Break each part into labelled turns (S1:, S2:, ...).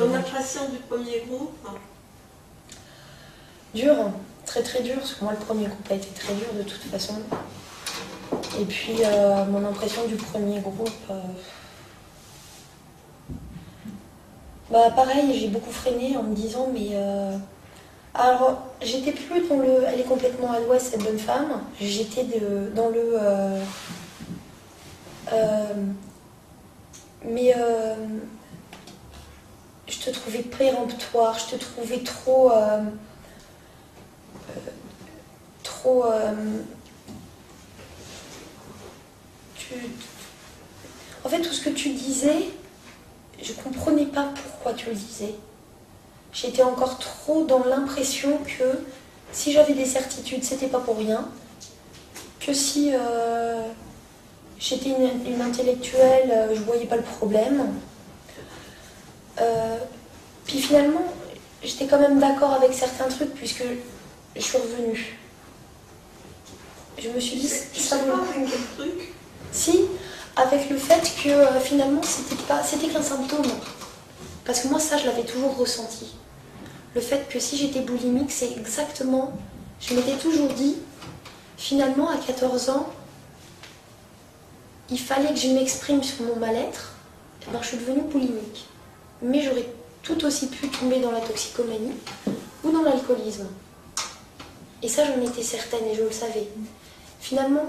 S1: Ton impression du premier groupe?
S2: Dur, très très dur, parce que moi le premier groupe a été très dur de toute façon. Et puis mon impression du premier groupe, bah pareil, j'ai beaucoup freiné en me disant mais alors j'étais plus dans le elle est complètement à l'ouest cette bonne femme, j'étais dans le mais je te trouvais péremptoire, je te trouvais trop en fait tout ce que tu disais, je comprenais pas pourquoi tu le disais. J'étais encore trop dans l'impression que si j'avais des certitudes, c'était pas pour rien. Que si j'étais une intellectuelle, je voyais pas le problème. Puis finalement, j'étais quand même d'accord avec certains trucs puisque je suis revenue. Je me suis dit, ça vaut le coup.
S1: Quel truc?
S2: Si, avec le fait que finalement, c'était qu'un symptôme. Parce que moi, ça, je l'avais toujours ressenti. Le fait que si j'étais boulimique, c'est exactement... Je m'étais toujours dit, finalement, à 14 ans, il fallait que je m'exprime sur mon mal-être. Et ben, je suis devenue boulimique. Mais j'aurais tout aussi pu tomber dans la toxicomanie ou dans l'alcoolisme. Et ça, j'en étais certaine et je le savais. Finalement,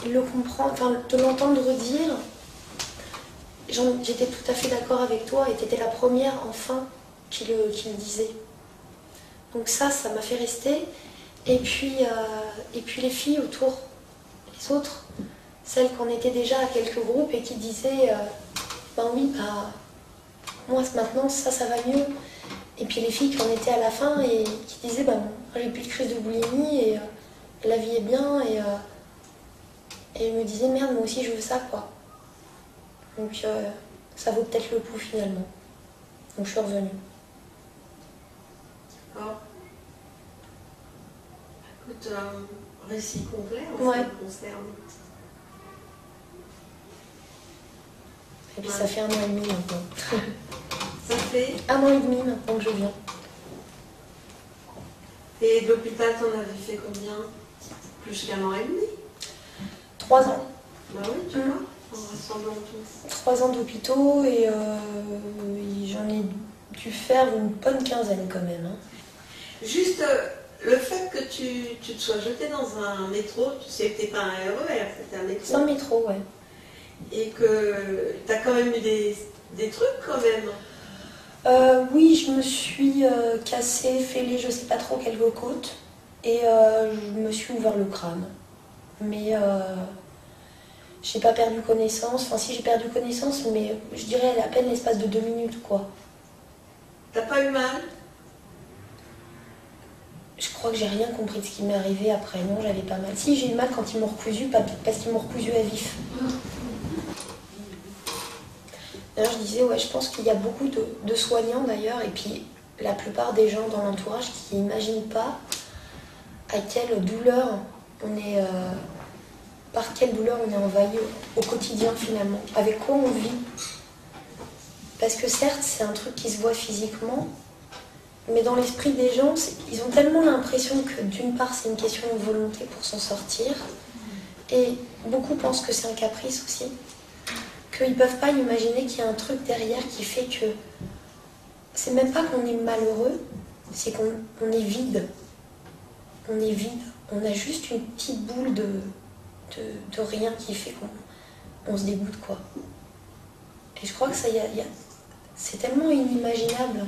S2: le comprendre, enfin, te l'entendre dire, j'étais tout à fait d'accord avec toi et tu étais la première, enfin, qui le disait. Donc ça m'a fait rester. Et puis les filles autour, les autres, celles qu'on était déjà à quelques groupes et qui disaient ben oui, bah, moi maintenant ça va mieux. Et puis les filles qui en étaient à la fin et qui disaient ben j'ai plus de crise de boulimie et la vie est bien et je me disais merde, moi aussi je veux ça quoi. Donc ça vaut peut-être le coup finalement. Donc je suis revenue.
S1: D'accord. Écoute, un récit complet en ce qui me concerne.
S2: Et puis ça fait 1 an et demi maintenant.
S1: Ça fait
S2: 1 an et demi maintenant que je viens.
S1: Et de l'hôpital, t'en avais fait combien? Plus qu'1 an et demi?
S2: 3 ans.
S1: Bah oui, tu vois, en rassemblant tout.
S2: 3 ans d'hôpitaux et j'en ai dû faire une bonne quinzaine quand même. Hein.
S1: Juste le fait que tu te sois jeté dans un métro, tu sais que c'était pas un RER, c'était un métro.
S2: C'est un métro, ouais.
S1: Et que tu as quand même eu des trucs quand même.
S2: Oui, je me suis cassée, fêlée, je sais pas trop quelques côtes. Et je me suis ouvert le crâne. Mais j'ai pas perdu connaissance. Enfin si, j'ai perdu connaissance, mais je dirais à peine l'espace de 2 minutes, quoi.
S1: T'as pas eu mal?
S2: Je crois que j'ai rien compris de ce qui m'est arrivé après. Non, j'avais pas mal. Si, j'ai eu mal quand ils m'ont recousu, parce qu'ils m'ont recousu à vif. D'ailleurs, je disais, ouais, je pense qu'il y a beaucoup de soignants d'ailleurs, et puis la plupart des gens dans l'entourage qui n'imaginent pas à quelle douleur on est, par quelle douleur on est envahi au quotidien finalement, avec quoi on vit. Parce que certes, c'est un truc qui se voit physiquement, mais dans l'esprit des gens, ils ont tellement l'impression que d'une part, c'est une question de volonté pour s'en sortir, et beaucoup pensent que c'est un caprice aussi. Qu'ils ne peuvent pas imaginer qu'il y a un truc derrière qui fait que c'est même pas qu'on est malheureux, c'est qu'on est vide. On est vide. On a juste une petite boule de rien qui fait qu'on se dégoûte, quoi. Et je crois que ça c'est tellement inimaginable.